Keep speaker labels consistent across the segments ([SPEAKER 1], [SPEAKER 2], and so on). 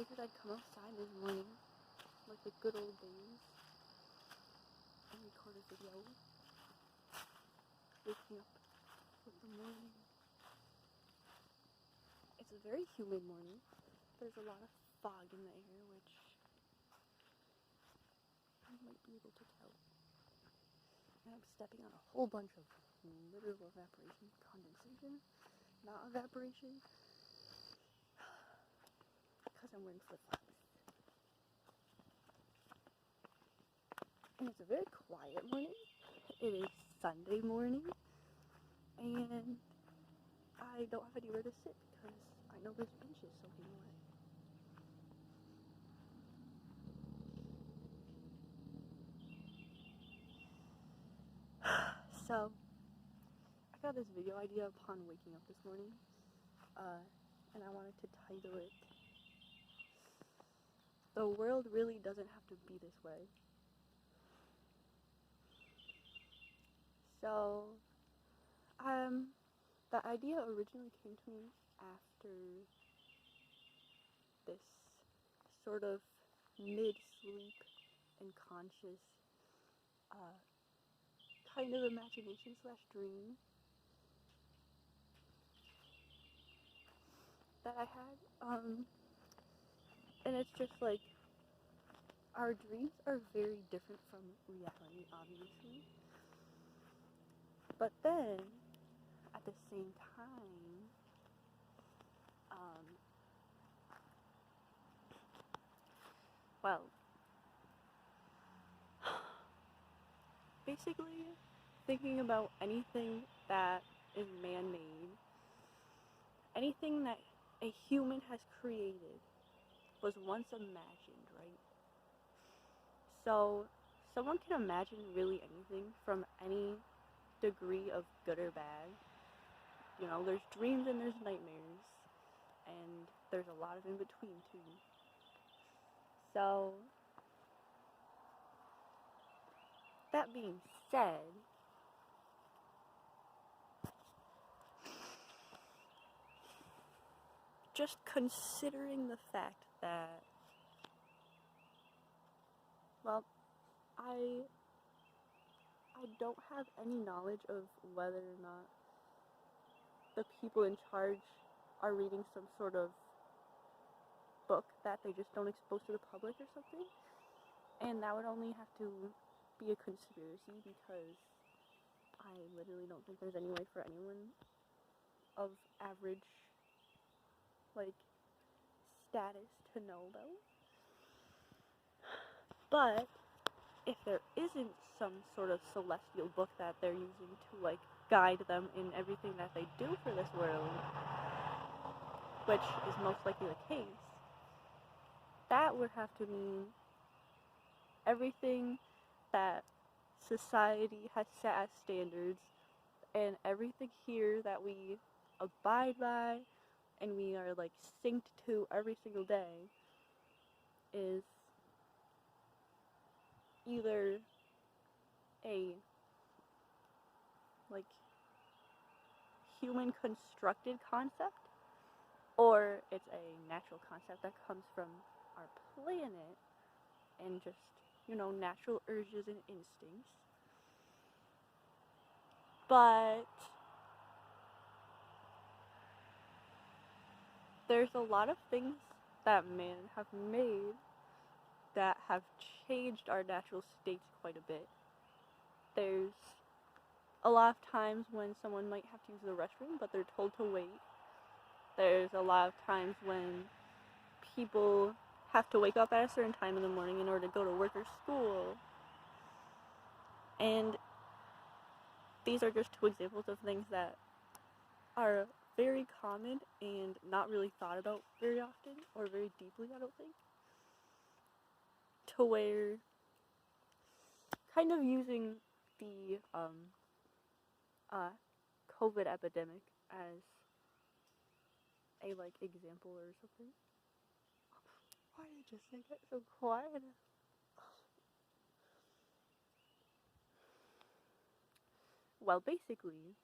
[SPEAKER 1] figured I'd come outside this morning, like the good old days, and record a video. Waking up with the morning. It's a very humid morning. There's a lot of fog in the air, which you might be able to tell. And I'm stepping on a whole bunch of literal evaporation, condensation, not evaporation, because I'm wearing flip-flops. And it's a very quiet morning. It is Sunday morning, and I don't have anywhere to sit because I know this bench is soaking wet. So, I got this video idea upon waking up this morning, and I wanted to title it, "The World Really Doesn't Have to Be This Way." So, the idea originally came to me after this sort of mid-sleep and conscious kind of imagination / dream that I had, and it's just like, our dreams are very different from reality, obviously, but then, at the same time, well, basically, thinking about anything that is man-made, anything that a human has created, was once imagined, right? So, someone can imagine really anything from any degree of good or bad. You know, there's dreams and there's nightmares, and there's a lot of in between too. So, that being said, just considering the fact that, well, I don't have any knowledge of whether or not the people in charge are reading some sort of book that they just don't expose to the public or something, and that would only have to be a conspiracy because I literally don't think there's any way for anyone of average, like, status to know about. But if there isn't some sort of celestial book that they're using to, like, guide them in everything that they do for this world, which is most likely the case, that would have to mean everything that society has set as standards and everything here that we abide by and we are, like, synced to every single day is either a, like, human constructed concept, or it's a natural concept that comes from our planet and just, you know, natural urges and instincts. But there's a lot of things that men have made that have changed our natural states quite a bit. There's a lot of times when someone might have to use the restroom, but they're told to wait. There's a lot of times when people have to wake up at a certain time in the morning in order to go to work or school. And these are just two examples of things that are very common and not really thought about very often, or very deeply, I don't think. To where, kind of using the COVID epidemic as a, like, example or something. Why did you just get so quiet? Well, basically,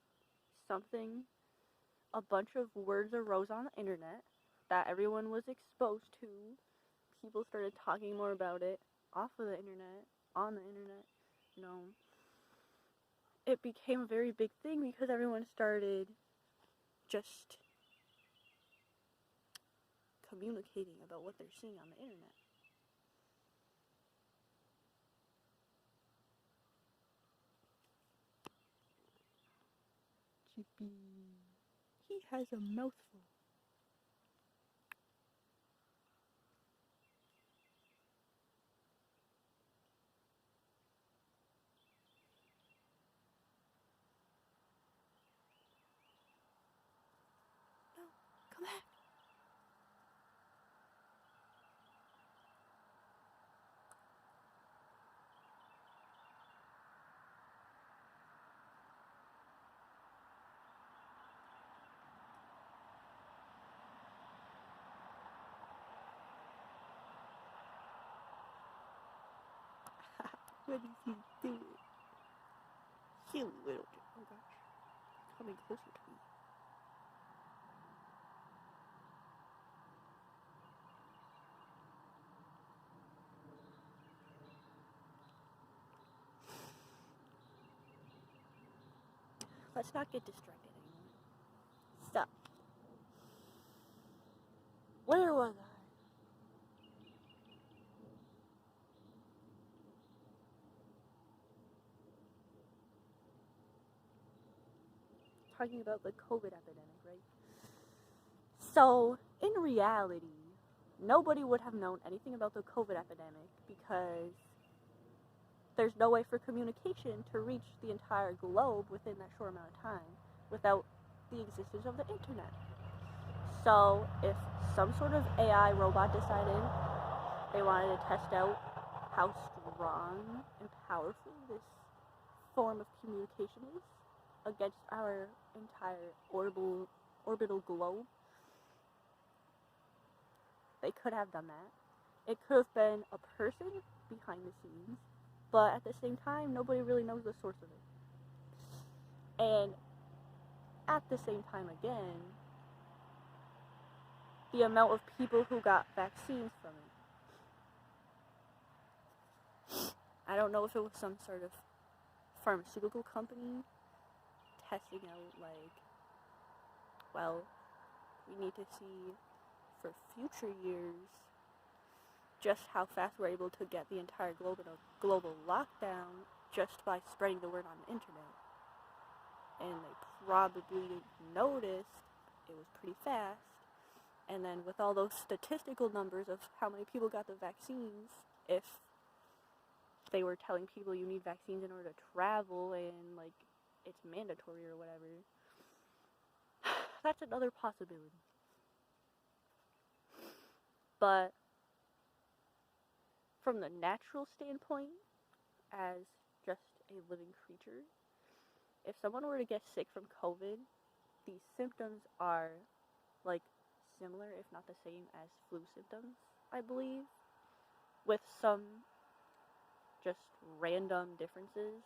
[SPEAKER 1] a bunch of words arose on the internet that everyone was exposed to people started talking more about it off of the internet, on the internet, you know, it became a very big thing because everyone started just communicating about what they're seeing on the internet. Chippy. He has a mouthful. No, come back. What is he doing? Silly little. Oh gosh. Coming closer to me. Let's not get distracted anymore. Stop. Where was I? Talking about the COVID epidemic, right? So, in reality, nobody would have known anything about the COVID epidemic because there's no way for communication to reach the entire globe within that short amount of time without the existence of the internet. So, if some sort of AI robot decided they wanted to test out how strong and powerful this form of communication is against our entire orbital globe, they could have done that. It could have been a person behind the scenes, but at the same time, nobody really knows the source of it. And at the same time, again, the amount of people who got vaccines from it. I don't know if it was some sort of pharmaceutical company testing out, like, well, we need to see for future years just how fast we're able to get the entire globe in a global lockdown just by spreading the word on the internet. And they probably noticed it was pretty fast. And then with all those statistical numbers of how many people got the vaccines, if they were telling people you need vaccines in order to travel and, like, it's mandatory or whatever, that's another possibility. But from the natural standpoint, as just a living creature, if someone were to get sick from COVID, the symptoms are, like, similar, if not the same, as flu symptoms, I believe, with some just random differences.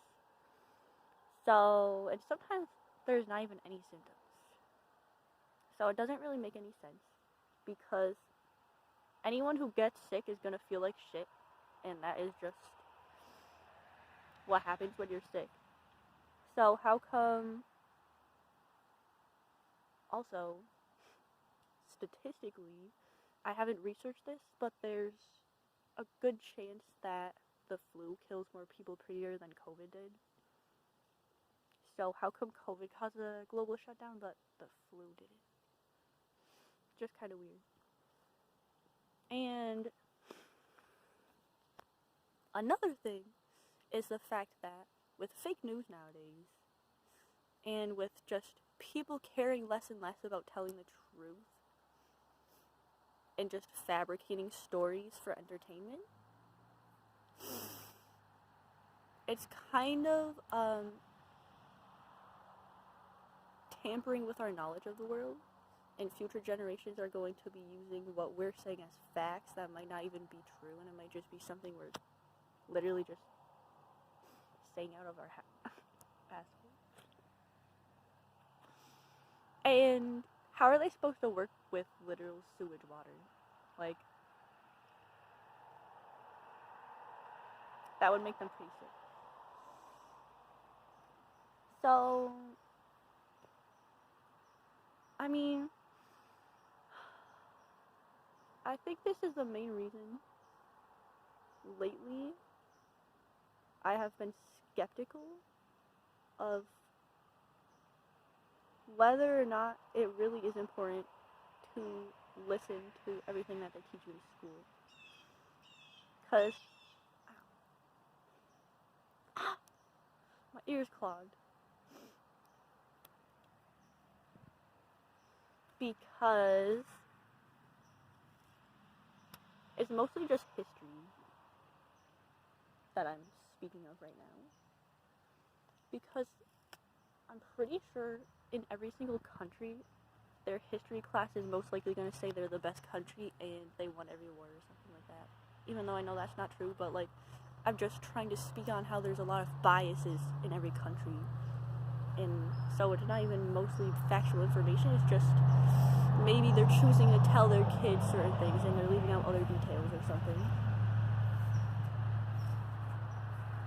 [SPEAKER 1] So, and sometimes there's not even any symptoms. So it doesn't really make any sense, because anyone who gets sick is going to feel like shit, and that is just what happens when you're sick. So how come, also, statistically, I haven't researched this, but there's a good chance that the flu kills more people prettier than COVID did. So how come COVID caused a global shutdown, but the flu didn't? Just kind of weird. And another thing is the fact that with fake news nowadays, and with just people caring less and less about telling the truth, and just fabricating stories for entertainment, it's kind of tampering with our knowledge of the world, and future generations are going to be using what we're saying as facts that might not even be true, and it might just be something we're literally just saying out of our asshole. And how are they supposed to work with literal sewage water? Like, that would make them pretty sick. So, I mean, I think this is the main reason lately I have been skeptical of whether or not it really is important to listen to everything that they teach you in school. Because my ear's clogged. Because it's mostly just history that I'm speaking of right now. Because I'm pretty sure in every single country, their history class is most likely going to say they're the best country and they won every war or something like that. Even though I know that's not true, but like, I'm just trying to speak on how there's a lot of biases in every country. And so it's not even mostly factual information, it's just maybe they're choosing to tell their kids certain things and they're leaving out other details or something.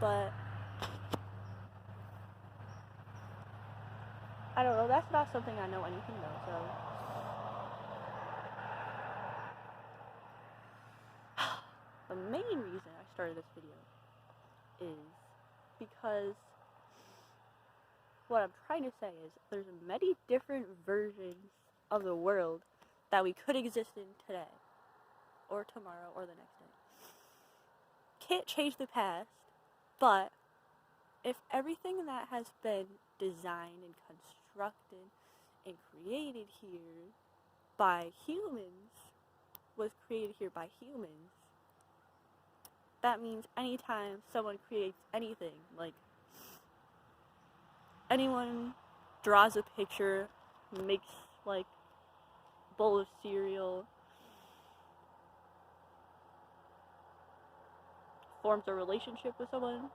[SPEAKER 1] But I don't know, that's not something I know anything about, so the main reason I started this video is because what I'm trying to say is there's many different versions of the world that we could exist in today, or tomorrow, or the next day. Can't change the past, but if everything that has been designed and constructed and created here by humans was created here by humans, that means anytime someone creates anything, like anyone draws a picture, makes like a bowl of cereal, forms a relationship with someone,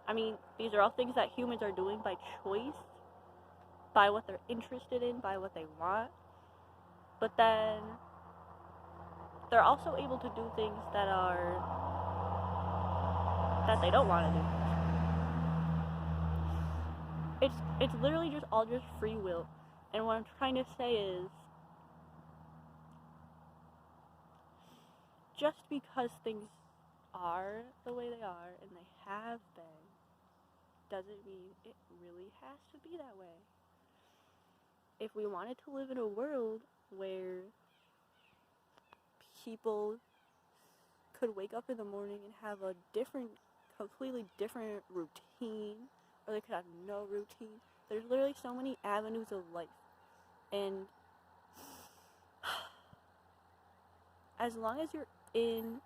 [SPEAKER 1] I mean, these are all things that humans are doing by choice, by what they're interested in, by what they want. But then they're also able to do things that they don't want to do. It's literally just all just free will. And what I'm trying to say is, just because things are the way they are and they have been, doesn't mean it really has to be that way. If we wanted to live in a world where people could wake up in the morning and have a completely different routine, or they could have no routine, there's literally so many avenues of life. And as long as you're in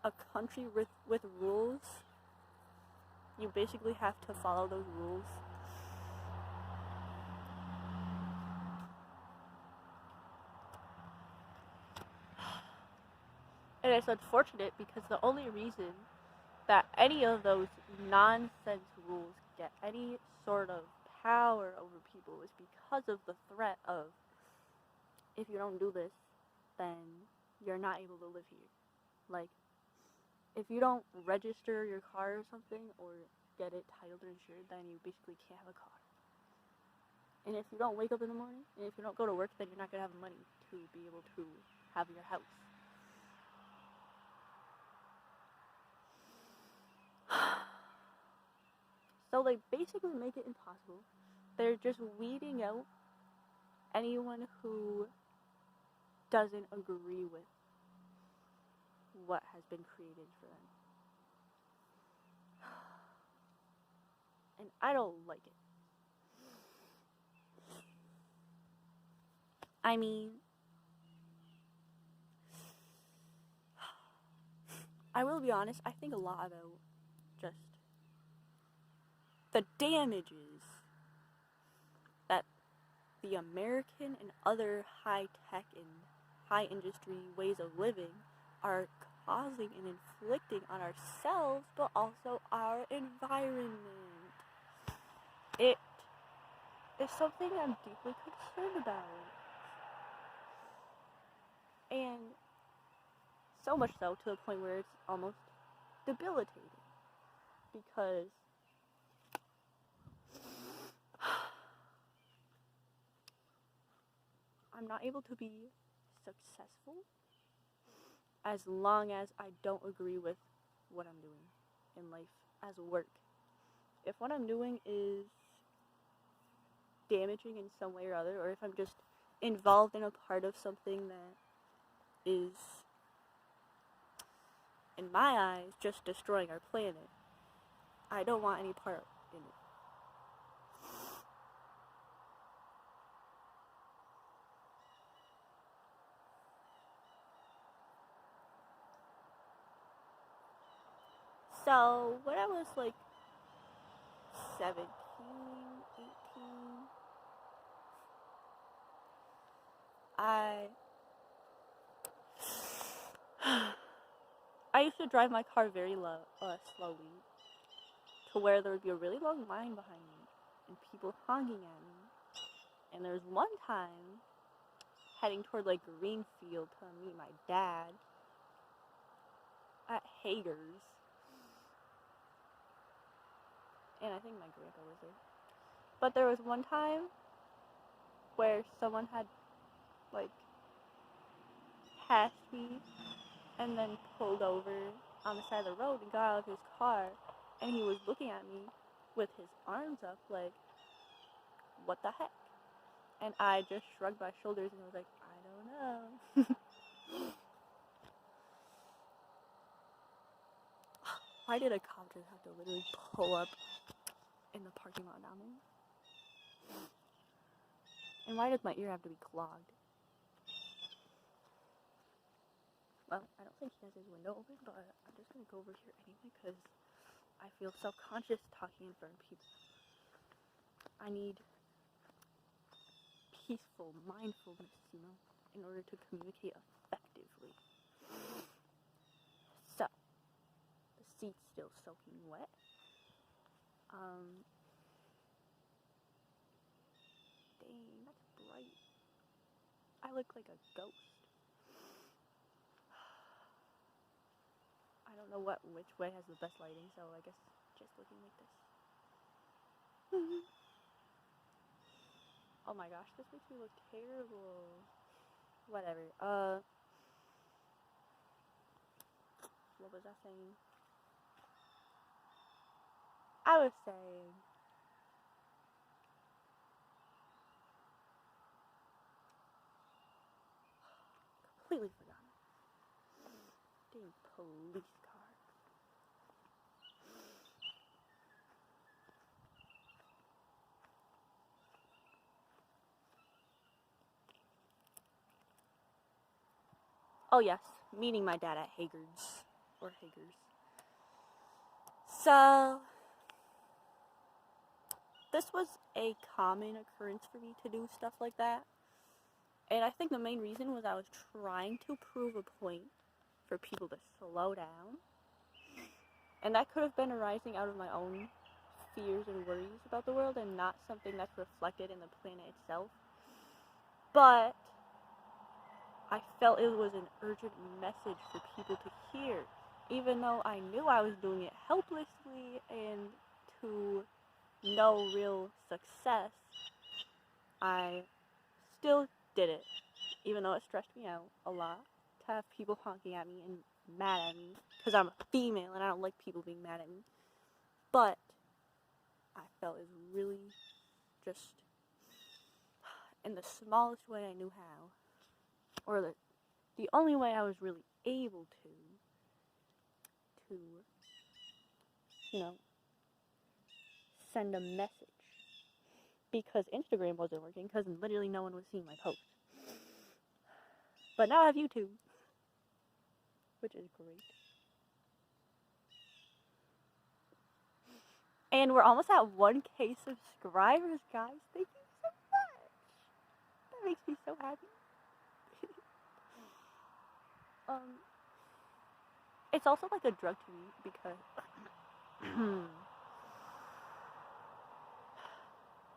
[SPEAKER 1] a country with rules, you basically have to follow those rules. And it's unfortunate because the only reason that any of those nonsense rules get any sort of power over people is because of the threat of, if you don't do this, then you're not able to live here. Like, if you don't register your car or something, or get it titled or insured, then you basically can't have a car. And if you don't wake up in the morning, and if you don't go to work, then you're not going to have money to be able to have your house. So they basically make it impossible. They're just weeding out anyone who doesn't agree with what has been created for them. And I don't like it. I mean, I will be honest, I think a lot about just the damages that the American and other high-tech and high-industry ways of living are causing and inflicting on ourselves, but also our environment. It is something I'm deeply concerned about. And so much so to the point where it's almost debilitating because I'm not able to be successful as long as I don't agree with what I'm doing in life as work. If what I'm doing is damaging in some way or other, or if I'm just involved in a part of something that is, in my eyes, just destroying our planet, I don't want any part in it. So, when I was like 17, 18, I used to drive my car very slowly, to where there would be a really long line behind me, and people honking at me. And there was one time, heading toward like Greenfield to meet my dad at Hager's, and I think my grandpa was there. But there was one time where someone had like passed me and then pulled over on the side of the road and got out of his car, and he was looking at me with his arms up like, what the heck? And I just shrugged my shoulders and was like, I don't know. Why did a cop just have to literally pull up in the parking lot down there? And why does my ear have to be clogged? Well, I don't think he has his window open, but I'm just gonna go over here anyway because I feel self-conscious talking in front of people. I need peaceful mindfulness, in order to communicate effectively. So, the seat's still soaking wet. Dang, that's bright. I look like a ghost. I don't know which way has the best lighting, so I guess just looking like this. Oh my gosh, this makes me look terrible. Whatever. What was I saying? I was saying completely forgot. Dang police car. Oh yes, meeting my dad at Hager's. So, this was a common occurrence for me to do stuff like that. And I think the main reason was I was trying to prove a point for people to slow down. And that could have been arising out of my own fears and worries about the world and not something that's reflected in the planet itself. But I felt it was an urgent message for people to hear. Even though I knew I was doing it helplessly and to no real success, I still did it. Even though it stressed me out a lot to have people honking at me and mad at me because I'm a female and I don't like people being mad at me. But I felt it was really just in the smallest way I knew how, or the only way I was really able to send a message. Because Instagram wasn't working, because literally no one was seeing my posts. But now I have YouTube, which is great. And we're almost at 1K subscribers, guys. Thank you so much. That makes me so happy. It's also like a drug to me because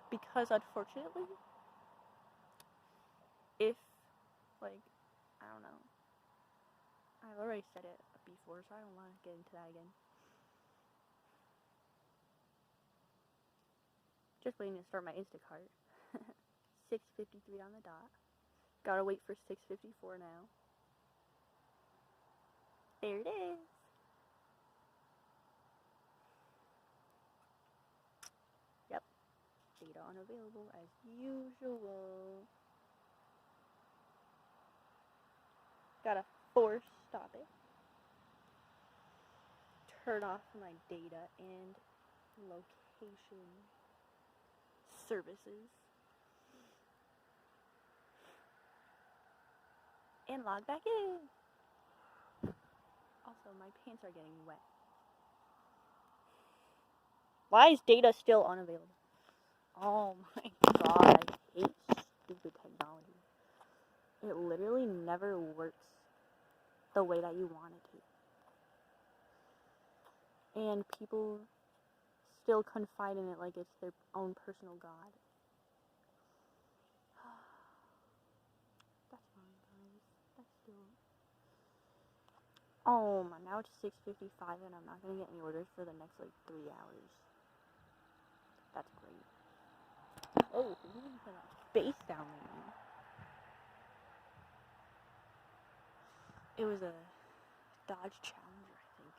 [SPEAKER 1] because unfortunately, if, like, I don't know, I've already said it before, so I don't want to get into that again. Just waiting to start my Instacart. 6:53 on the dot. Gotta wait for 6:54 now. There it is. Yep. Data unavailable as usual. Gotta force stop it. Turn off my data and location services. And log back in. Also, my pants are getting wet. Why is data still unavailable? Oh my god, I hate stupid technology. It literally never works the way that you want it to. And people still confide in it like it's their own personal god. That's fine, guys. That's still... Oh, now it's 6:55 and I'm not gonna get any orders for the next, 3 hours. That's great. Oh, who's in a space down there? It was a Dodge Challenger, I think.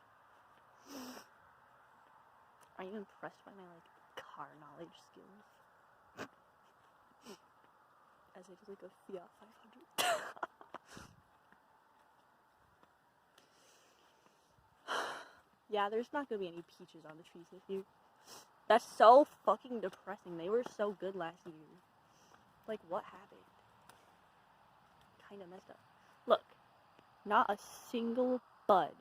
[SPEAKER 1] Are you impressed by my, car knowledge skills? As it is a Fiat 500. Yeah, there's not gonna be any peaches on the trees this year. That's so fucking depressing. They were so good last year. What happened? Kinda messed up. Look, not a single bud.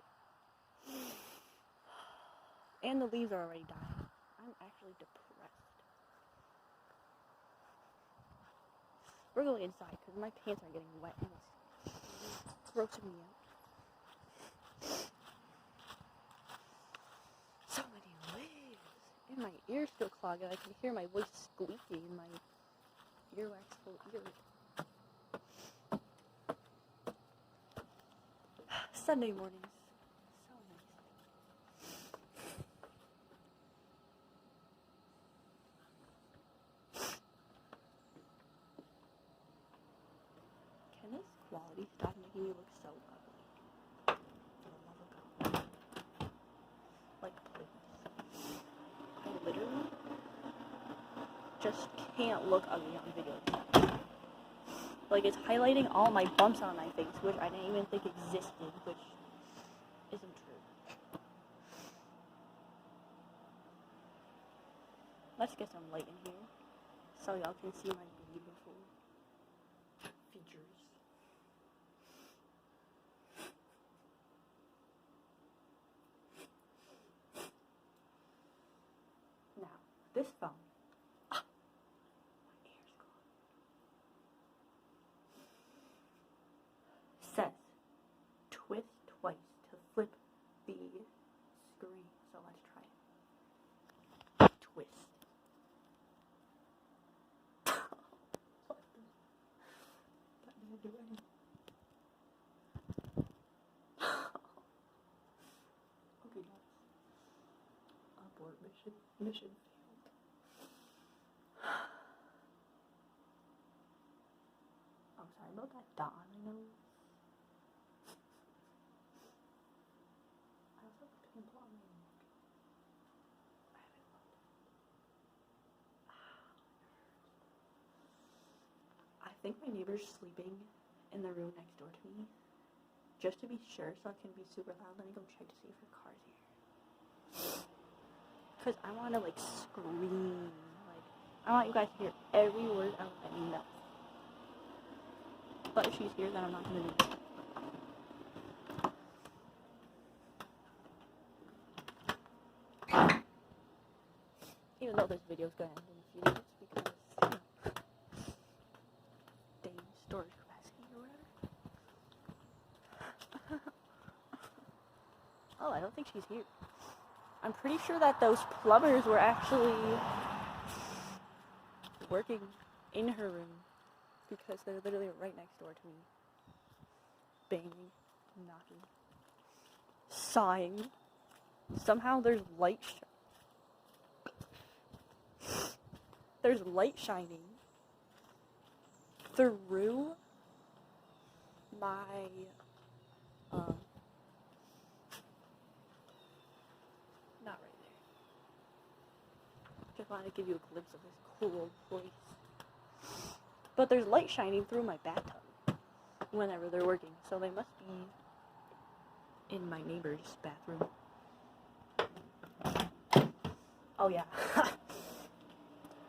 [SPEAKER 1] And the leaves are already dying. I'm actually depressed. We're going inside because my pants are getting wet and it's grossing me out. So many leaves. And my ear's still clogged. I can hear my voice squeaking in my earwax full ear. Sunday mornings. So nice. Can this quality stop making me look so ugly? For the love of God. Please. I literally just can't look ugly on videos. It's highlighting all my bumps on my face, which I didn't even think existed, which isn't true. Let's get some light in here, so y'all can see my beautiful features. Now, this phone. Says twist twice to flip the screen. So let's try it. Twist. That didn't do anything. Okay, guys. Abort mission. Mission failed. I'm sorry about that dot on my nose. I also have a pimple on my neck. I haven't looked. I think my neighbor's sleeping in the room next door to me. Just to be sure, so it can be super loud, let me go check to see if her car's here. Because I want to, scream. I want you guys to hear every word out of my mouth. But if she's here, then I'm not going to do it. Even though this video's going to end in a few minutes because, dang storage capacity or whatever. Oh, I don't think she's here. I'm pretty sure that those plumbers were actually working in her room because they're literally right next door to me. Banging, knocking. sighing. Somehow there's light shining through my not right there. Just wanted to give you a glimpse of this cool place. But there's light shining through my bathtub whenever they're working, so they must be in my neighbor's bathroom. Oh yeah.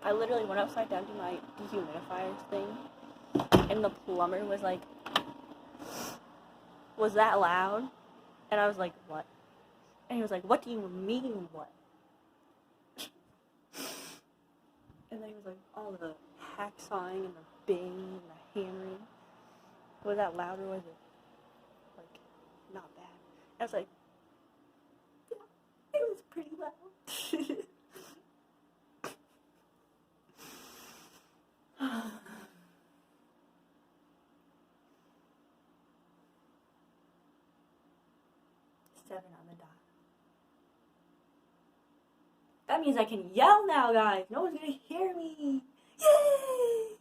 [SPEAKER 1] I literally went outside down to my dehumidifier thing, and the plumber was like, "Was that loud?" And I was like, "What?" And he was like, "What do you mean, what?" And then he was like, all the hacksawing and the bang and the hammering. Was that loud or was it, like, not bad? I was like, yeah, it was pretty loud. 7 on the dot. That means I can yell now, guys. No one's gonna hear me. Yay!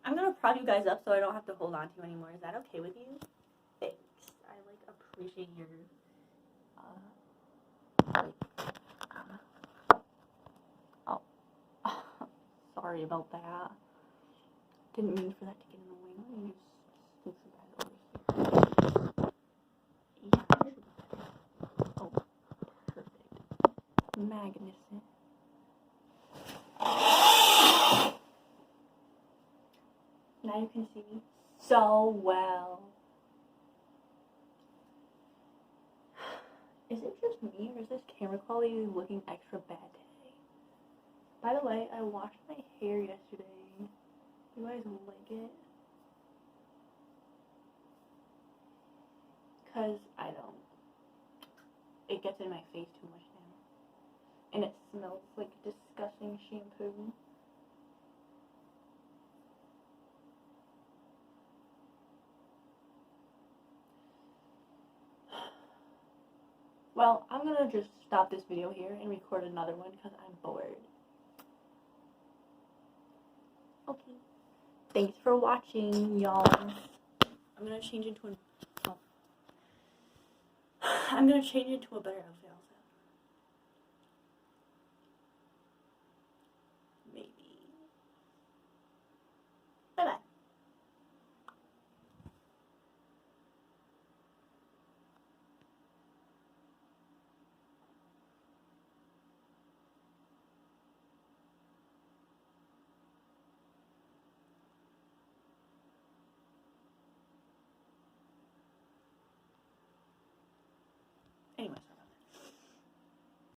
[SPEAKER 1] I'm gonna prop you guys up so I don't have to hold on to you anymore. Is that okay with you? Thanks. I appreciate your oh. Sorry about that. Didn't mean for that to get in the way. Let me just scoot you guys over here. Yeah, oh, perfect. Magnificent. Now you can see me so well. Is it just me or is this camera quality looking extra bad today? By the way, I washed my hair yesterday. You guys like it? Cause I don't. It gets in my face too much now. And it smells like disgusting shampoo. Well, I'm gonna just stop this video here and record another one because I'm bored. Okay. Thanks for watching, y'all. I'm gonna change into a better outfit.